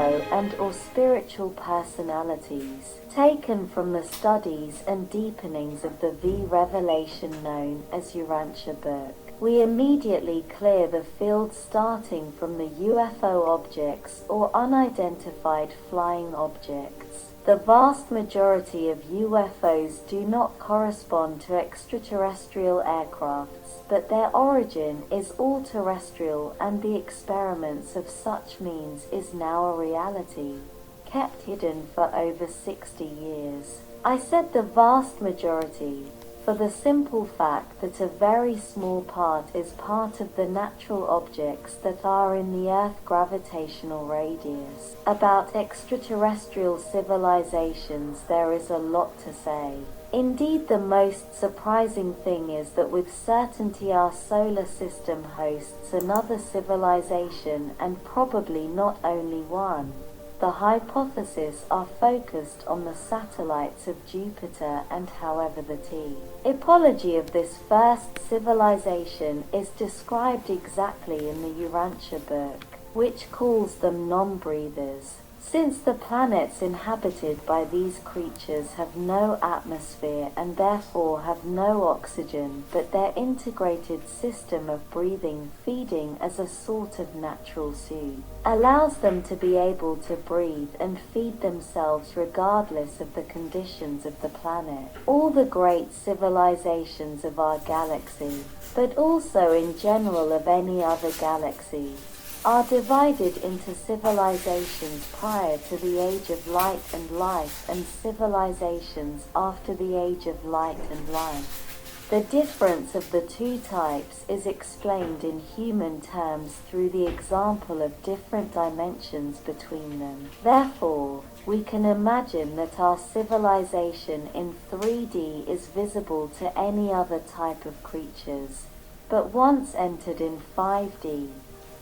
UFO and or spiritual personalities, taken from the studies and deepenings of the revelation known as Urantia Book. We immediately clear the field starting from the UFO objects or unidentified flying objects. The vast majority of UFOs do not correspond to extraterrestrial aircrafts, but their origin is all terrestrial, and the experiments of such means is now a reality, kept hidden for over 60 years. I said the vast majority, for the simple fact that a very small part is part of the natural objects that are in the Earth gravitational radius. About extraterrestrial civilizations there is a lot to say. Indeed, the most surprising thing is that with certainty our solar system hosts another civilization, and probably not only one. The hypotheses are focused on the satellites of Jupiter, and however the typology of this first civilization is described exactly in the Urantia Book, which calls them non-breathers. Since the planets inhabited by these creatures have no atmosphere and therefore have no oxygen, but their integrated system of breathing, feeding as a sort of natural suit, allows them to be able to breathe and feed themselves regardless of the conditions of the planet. All the great civilizations of our galaxy, but also in general of any other galaxy, are divided into civilizations prior to the Age of Light and Life and civilizations after the Age of Light and Life. The difference of the two types is explained in human terms through the example of different dimensions between them. Therefore, we can imagine that our civilization in 3D is visible to any other type of creatures, but once entered in 5D,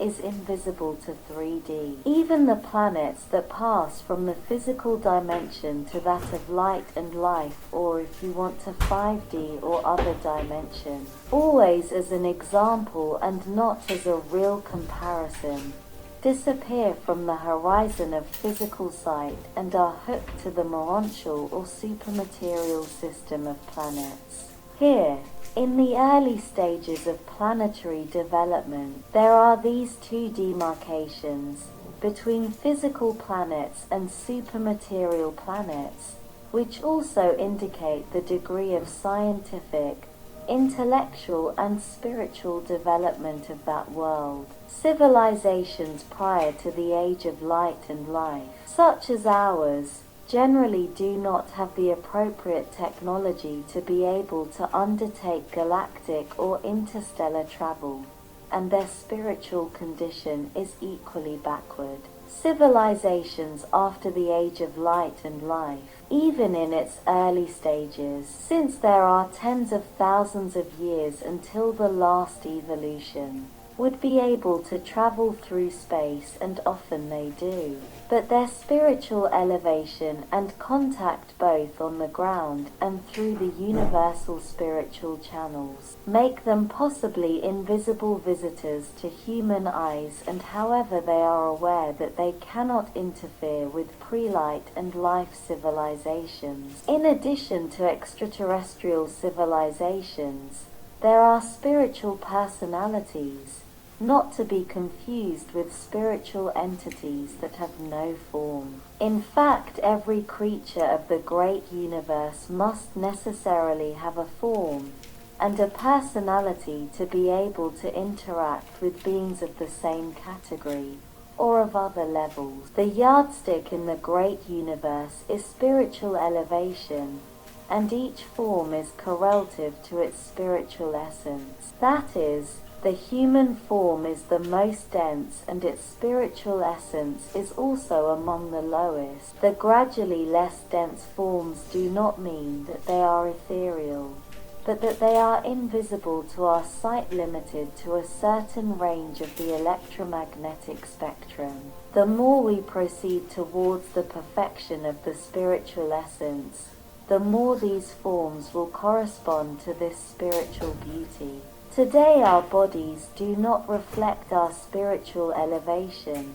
is invisible to 3D. Even the planets that pass from the physical dimension to that of light and life, or if you want to 5D or other dimension, always as an example and not as a real comparison, disappear from the horizon of physical sight and are hooked to the morontial or supermaterial system of planets. Here, in the early stages of planetary development, there are these two demarcations between physical planets and supermaterial planets, which also indicate the degree of scientific, intellectual and spiritual development of that world. Civilizations prior to the Age of Light and Life, such as ours, generally do not have the appropriate technology to be able to undertake galactic or interstellar travel, and their spiritual condition is equally backward. Civilizations after the Age of Light and Life, even in its early stages, since there are tens of thousands of years until the last evolution, would be able to travel through space, and often they do. But their spiritual elevation and contact both on the ground and through the universal spiritual channels make them possibly invisible visitors to human eyes, and however they are aware that they cannot interfere with pre-light and life civilizations. In addition to extraterrestrial civilizations, there are spiritual personalities, not to be confused with spiritual entities that have no form. In fact, every creature of the great universe must necessarily have a form and a personality to be able to interact with beings of the same category or of other levels. The yardstick in the great universe is spiritual elevation, and each form is correlative to its spiritual essence. That is, the human form is the most dense, and its spiritual essence is also among the lowest. The gradually less dense forms do not mean that they are ethereal, but that they are invisible to our sight, limited to a certain range of the electromagnetic spectrum. The more we proceed towards the perfection of the spiritual essence, the more these forms will correspond to this spiritual beauty. Today our bodies do not reflect our spiritual elevation,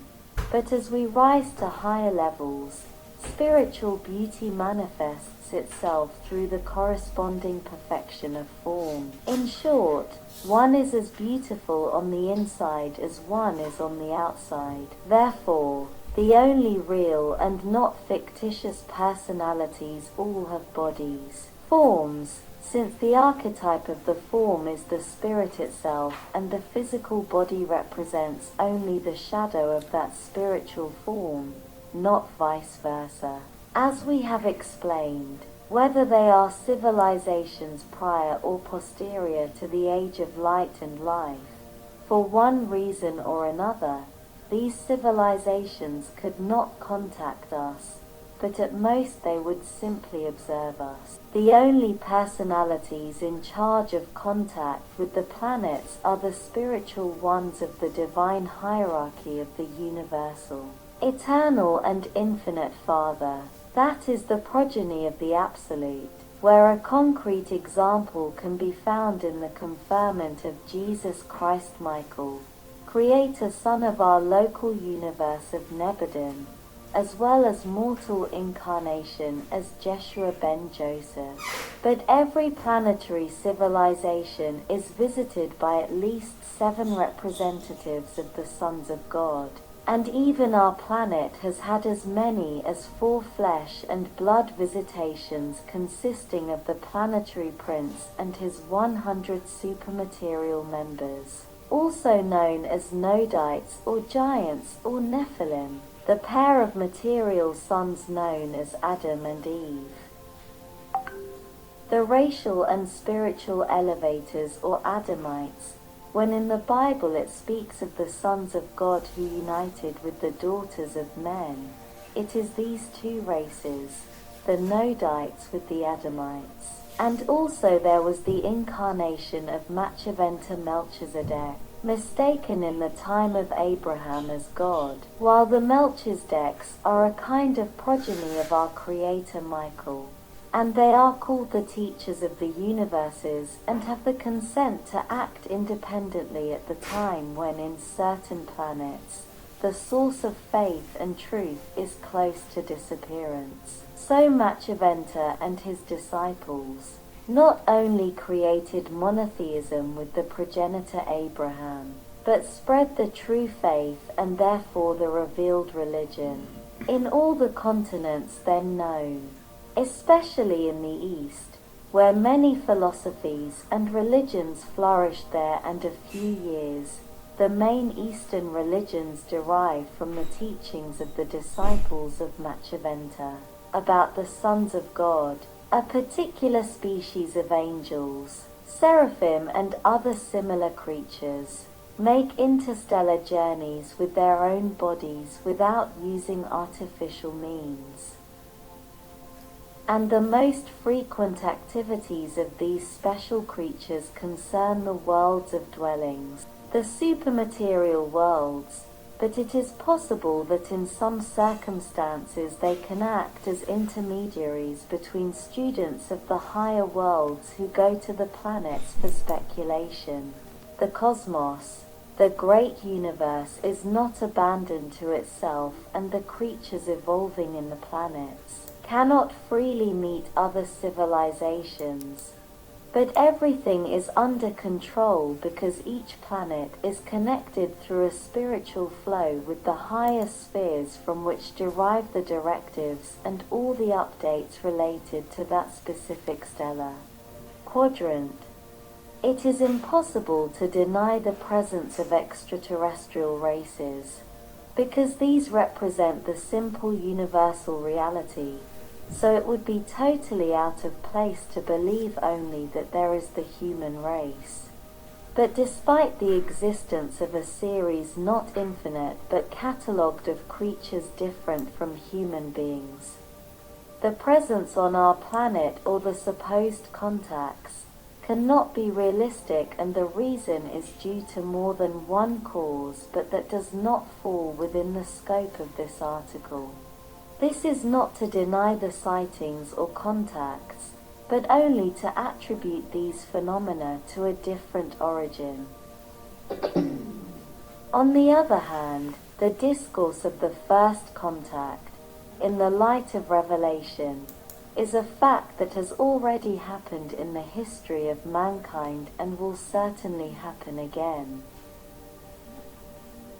But as we rise to higher levels, spiritual beauty manifests itself through the corresponding perfection of form. In short, one is as beautiful on the inside as one is on the outside. Therefore, the only real and not fictitious personalities all have bodies, forms, since the archetype of the form is the spirit itself, and the physical body represents only the shadow of that spiritual form, not vice versa. As we have explained, whether they are civilizations prior or posterior to the age of light and life, for one reason or another, these civilizations could not contact us, but at most they would simply observe us. The only personalities in charge of contact with the planets are the spiritual ones of the divine hierarchy of the universal, eternal and infinite Father. That is the progeny of the Absolute, where a concrete example can be found in the conferment of Jesus Christ Michael, Creator Son of our local universe of Nebadin, as well as mortal incarnation as Jeshua ben Joseph. But every planetary civilization is visited by at least 7 representatives of the sons of God, and even our planet has had as many as 4 flesh and blood visitations consisting of the planetary prince and his 100 supermaterial members, also known as Nodites or giants or Nephilim, the pair of material sons known as Adam and Eve. The racial and spiritual elevators or Adamites, when in the Bible it speaks of the sons of God who united with the daughters of men, it is these 2 races, the Nodites with the Adamites. And also there was the incarnation of Machiventa Melchizedek, mistaken in the time of Abraham as God, while the Melchizedeks are a kind of progeny of our Creator Michael, and they are called the teachers of the universes and have the consent to act independently at the time when in certain planets the source of faith and truth is close to disappearance. So Machiventa and his disciples not only created monotheism with the progenitor Abraham, but spread the true faith and therefore the revealed religion in all the continents then known, especially in the East, where many philosophies and religions flourished there, and a few years the main Eastern religions derived from the teachings of the disciples of Machiventa about the sons of God, a particular species of angels, seraphim and other similar creatures, make interstellar journeys with their own bodies without using artificial means. And the most frequent activities of these special creatures concern the worlds of dwellings, the supermaterial worlds, but it is possible that in some circumstances they can act as intermediaries between students of the higher worlds who go to the planets for speculation. The cosmos, the great universe, is not abandoned to itself, and the creatures evolving in the planets cannot freely meet other civilizations. But everything is under control because each planet is connected through a spiritual flow with the higher spheres from which derive the directives and all the updates related to that specific stellar quadrant. It is impossible to deny the presence of extraterrestrial races, because these represent the simple universal reality. So it would be totally out of place to believe only that there is the human race. But despite the existence of a series not infinite but catalogued of creatures different from human beings, the presence on our planet or the supposed contacts cannot be realistic, and the reason is due to more than one cause, but that does not fall within the scope of this article. This is not to deny the sightings or contacts, but only to attribute these phenomena to a different origin. On the other hand, The discourse of the first contact, in the light of revelation, is a fact that has already happened in the history of mankind and will certainly happen again.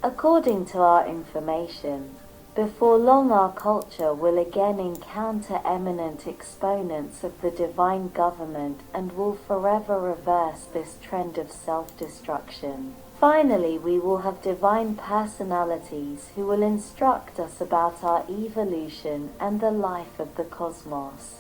According to our information, before long our culture will again encounter eminent exponents of the divine government and will forever reverse this trend of self-destruction. Finally, we will have divine personalities who will instruct us about our evolution and the life of the cosmos.